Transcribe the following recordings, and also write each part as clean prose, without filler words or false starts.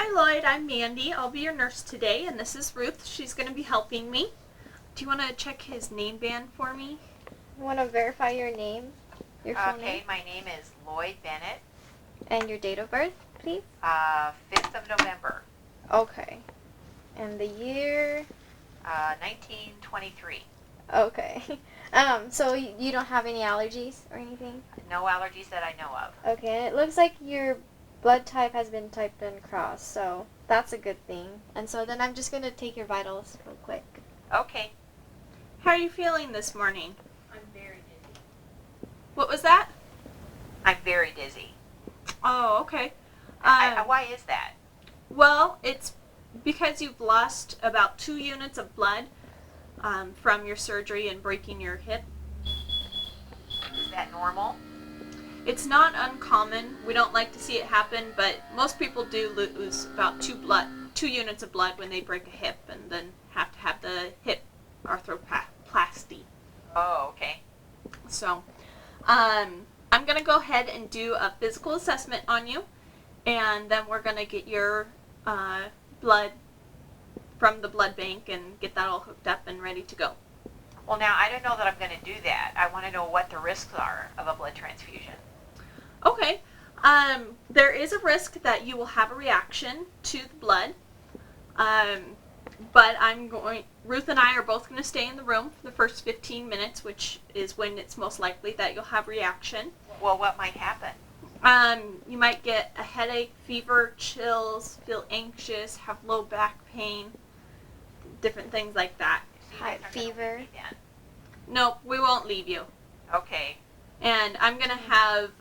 Hi Lloyd, I'm Mandy. I'll be your nurse today, and this is Ruth. She's going to be helping me. Do you want to check his name band for me? You want to verify your name, your full name? Okay, my name is Lloyd Bennett. And your date of birth, please? 5th of November, Okay. And the year? 1923. Okay. So you don't have any allergies or anything? No allergies that I know of. Okay, and it looks like your blood type has been typed in cross, so that's a good thing. And so then I'm just going to take your vitals real quick. Okay. How are you feeling this morning? I'm very dizzy. What was that? I'm very dizzy. Oh, okay. Why is that? Well, it's because you've lost about 2 units of blood from your surgery and breaking your hip. Is that normal? It's not uncommon. We don't like to see it happen, but most people do lose about 2 units of blood when they break a hip and then have to have the hip arthroplasty. Oh, okay. So, I'm going to go ahead and do a physical assessment on you, and then we're going to get your blood from the blood bank and get that all hooked up and ready to go. Well, now, I don't know that I'm going to do that. I want to know what the risks are of a blood transfusion. Okay. There is a risk that you will have a reaction to the blood. But Ruth and I are both going to stay in the room for the first 15 minutes, which is when it's most likely that you'll have reaction. Well, what might happen? You might get a headache, fever, chills, feel anxious, have low back pain, different things like that. So you High guys aren't gonna fever. leave me then. Nope, we won't leave you. Okay. And I'm going to have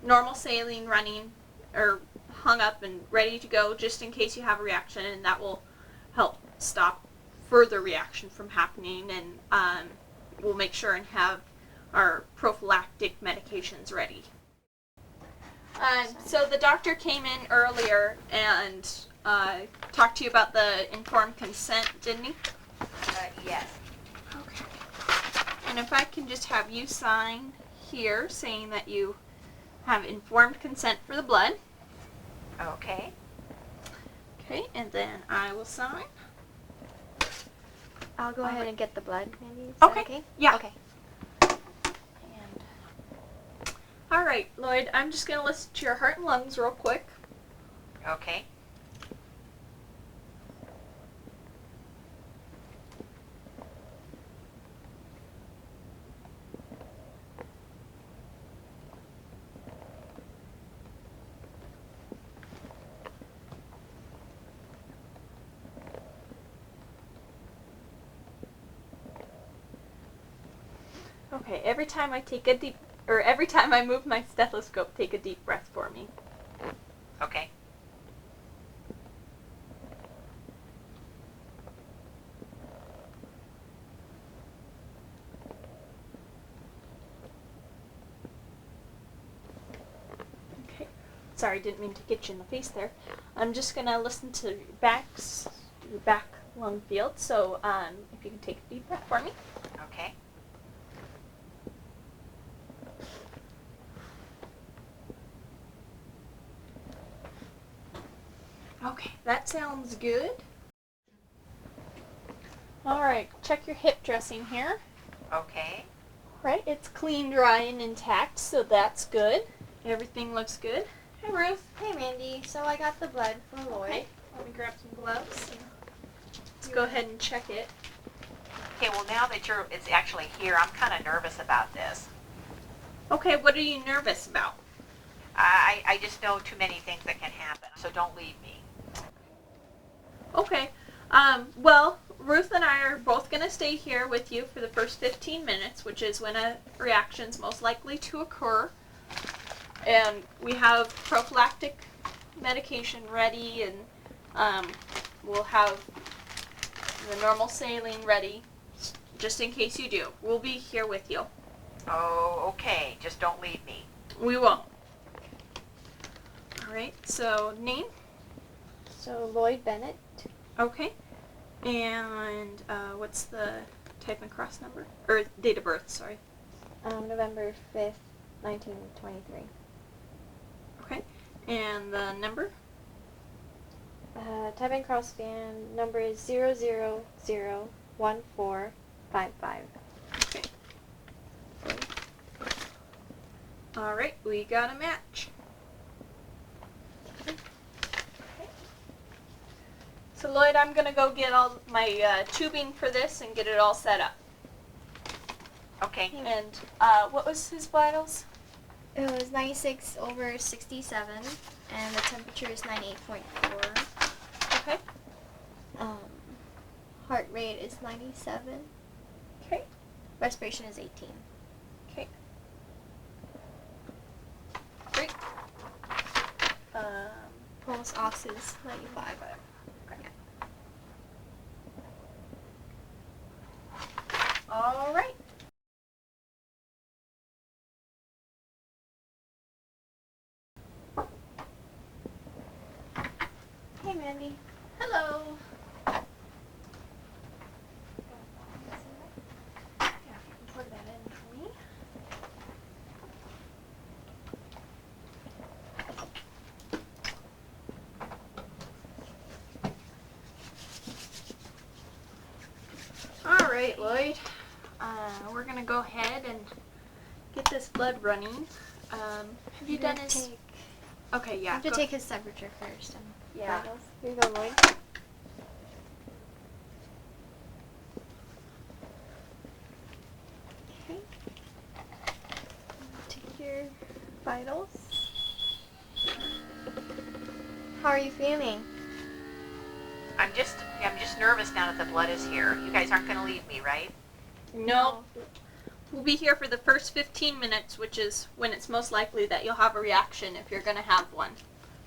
normal saline running or hung up and ready to go just in case you have a reaction, and that will help stop further reaction from happening, and we'll make sure and have our prophylactic medications ready. So the doctor came in earlier and talked to you about the informed consent, didn't he? Yes. Okay. And if I can just have you sign here saying that you have informed consent for the blood. Okay. Okay, and then I will sign. I'll go ahead and get the blood, Mandy. Is Okay. that okay? Yeah. Okay. And all right, Lloyd, I'm just going to listen to your heart and lungs real quick. Okay. Okay, every time I move my stethoscope, take a deep breath for me. Okay. Okay. Sorry, didn't mean to get you in the face there. I'm just going to listen to your back lung field. So, if you can take a deep breath for me. Okay. Okay, that sounds good. Alright, check your hip dressing here. Okay. Right, it's clean, dry, and intact, so that's good. Everything looks good. Hi, Ruth. Hey, Mandy. So I got the blood for Lloyd. Okay, let me grab some gloves. Let's go ahead and check it. Okay, well, now that it's actually here, I'm kind of nervous about this. Okay, what are you nervous about? I just know too many things that can happen, so don't leave me. Okay, well, Ruth and I are both going to stay here with you for the first 15 minutes, which is when a reaction's most likely to occur. And we have prophylactic medication ready, and we'll have the normal saline ready, just in case you do. We'll be here with you. Oh, okay. Just don't leave me. We won't. Alright, so name? So Lloyd Bennett. Okay. And what's the type and cross number? Or date of birth, sorry. November 5th, 1923. Okay. And the number? type and cross scan number is 0001455. Okay. All right, we got a match. So Lloyd, I'm gonna go get all my tubing for this and get it all set up. Okay. And what was his vitals? It was 96/67, and the temperature is 98.4. Okay. Heart rate is 97. Okay. Respiration is 18. Okay. Great. Pulse ox is 95. All right. Hey, Mandy. Hello. Yeah, if you can plug that in for me. All right, Lloyd. We're gonna go ahead and get this blood running. Have you done his? Okay, I yeah. have to go- take his temperature first and Yeah. vitals. Here you go, Lloyd. Okay. Take your vitals. How are you feeling? I'm just nervous now that the blood is here. You guys aren't going to leave me, right? No. We'll be here for the first 15 minutes, which is when it's most likely that you'll have a reaction if you're gonna have one.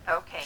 Okay.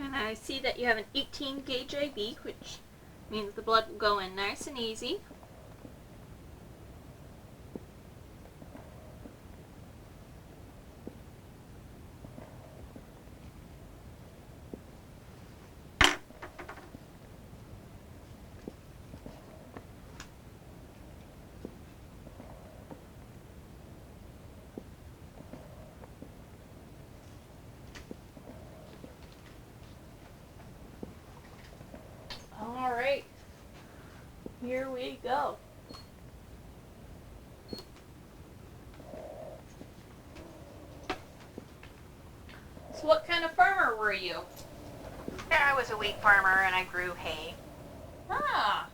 And I see that you have an 18 gauge AB, which means the blood will go in nice and easy. All right, here we go. So what kind of farmer were you? Yeah, I was a wheat farmer and I grew hay. Ah,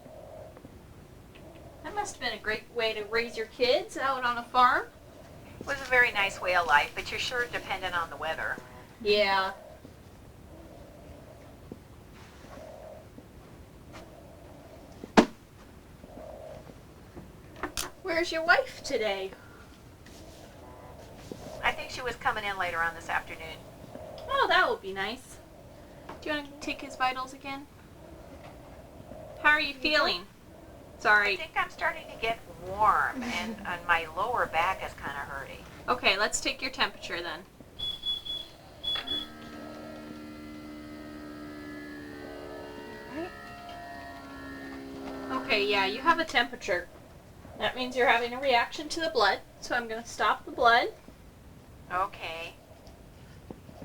that must have been a great way to raise your kids out on a farm. It was a very nice way of life, but you're sure dependent on the weather. Yeah. Where's your wife today? I think she was coming in later on this afternoon. Oh, that will be nice. Do you want to take his vitals again? How are you feeling? I Sorry. think I'm starting to get warm and my lower back is kind of hurting. Okay, let's take your temperature then. Okay, yeah, you have a temperature. That means you're having a reaction to the blood. So I'm going to stop the blood. Okay.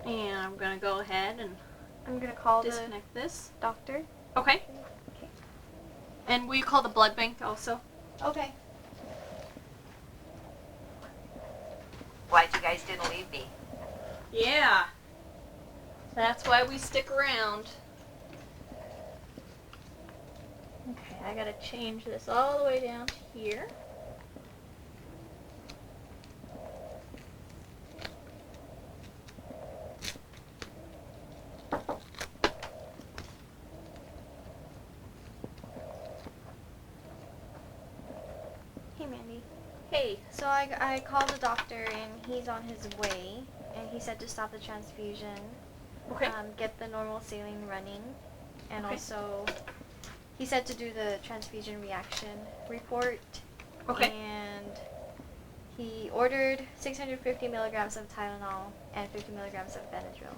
And I'm going to go ahead and I'm gonna call the disconnect this. doctor. Okay. And will you call the blood bank also? Okay. Glad you guys didn't leave me. Yeah. That's why we stick around. Okay, I gotta change this all the way down to here. Hey, Mandy. Hey, So I called the doctor and he's on his way, and he said to stop the transfusion, Okay. get the normal saline running, and Okay. also he said to do the transfusion reaction report. Okay. And he ordered 650 milligrams of Tylenol and 50 milligrams of Benadryl.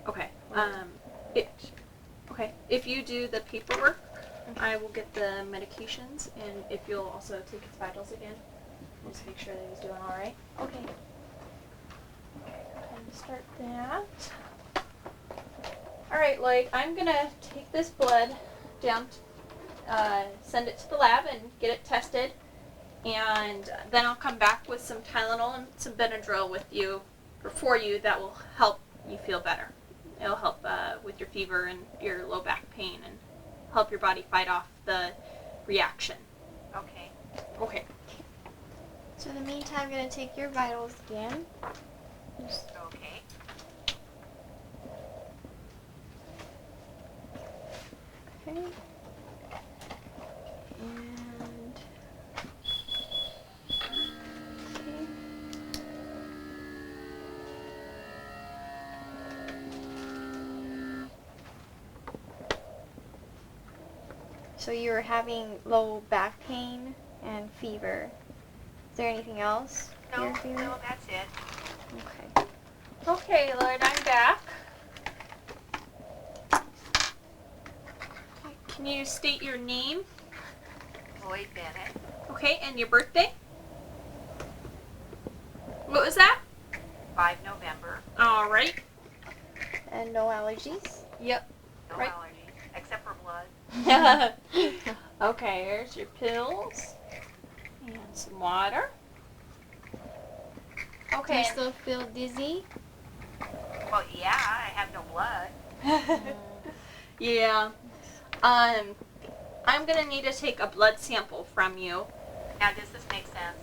Okay. Okay. If you do the paperwork, I will get the medications, and if you'll also take his vitals again, just make sure that he's doing all right. Okay. And start that. All right, Lloyd. I'm gonna take this blood down, send it to the lab, and get it tested, and then I'll come back with some Tylenol and some Benadryl with you, or for you, that will help you feel better. It'll help with your fever and your low back pain, and help your body fight off the reaction. Okay. Okay. So in the meantime, I'm going to take your vitals again. Okay. Okay. And okay. So you were having low back pain and fever. Is there anything else No, you're feeling? no, that's it. Okay. Okay, Lloyd, I'm back. Can you state your name? Lloyd Bennett, Okay, and your birthday? What was that? 5 November. All right. And no allergies? Yep. No Right. allergies, except for blood. Okay, here's your pills and some water. Do Okay. you still feel dizzy? Well, yeah, I have no blood. Yeah. I'm gonna need to take a blood sample from you. Now, does this make sense?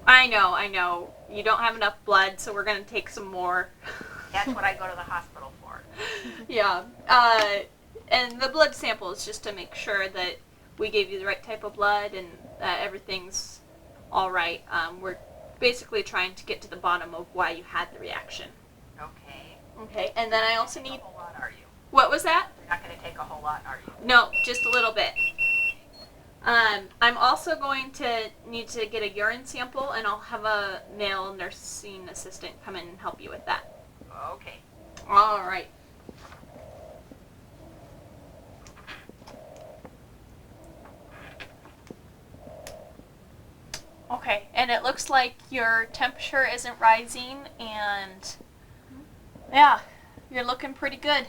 I know. You don't have enough blood, so we're gonna take some more. That's what I go to the hospital for. Yeah. And the blood sample is just to make sure that we gave you the right type of blood and that everything's all right. We're basically trying to get to the bottom of why you had the reaction. Okay. Okay. And then I also Take need. a whole lot, are you? What was that? You're not going to take a whole lot, are you? No, just a little bit. I'm also going to need to get a urine sample, and I'll have a male nursing assistant come in and help you with that. Okay. All right. Okay, and it looks like your temperature isn't rising, and yeah, you're looking pretty good.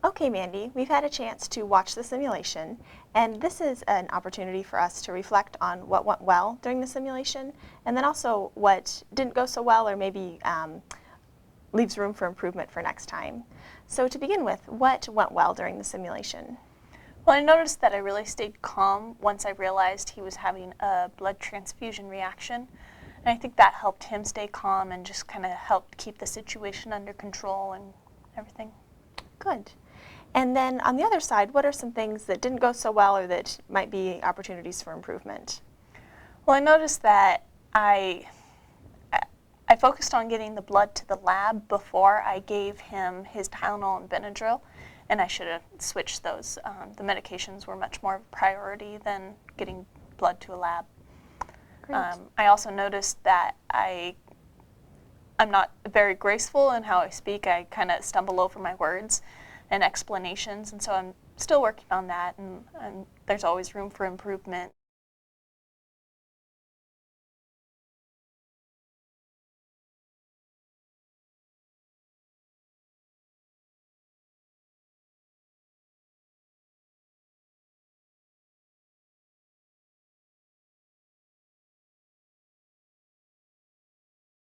Okay, Mandy, we've had a chance to watch the simulation, and this is an opportunity for us to reflect on what went well during the simulation, and then also what didn't go so well or maybe leaves room for improvement for next time. So to begin with, what went well during the simulation? Well, I noticed that I really stayed calm once I realized he was having a blood transfusion reaction. And I think that helped him stay calm and just kind of helped keep the situation under control and everything. Good. And then on the other side, what are some things that didn't go so well or that might be opportunities for improvement? Well, I noticed that I focused on getting the blood to the lab before I gave him his Tylenol and Benadryl, and I should have switched those. The medications were much more of a priority than getting blood to a lab. Great. I also noticed that I'm not very graceful in how I speak. I kind of stumble over my words and explanations, and so I'm still working on that, and there's always room for improvement.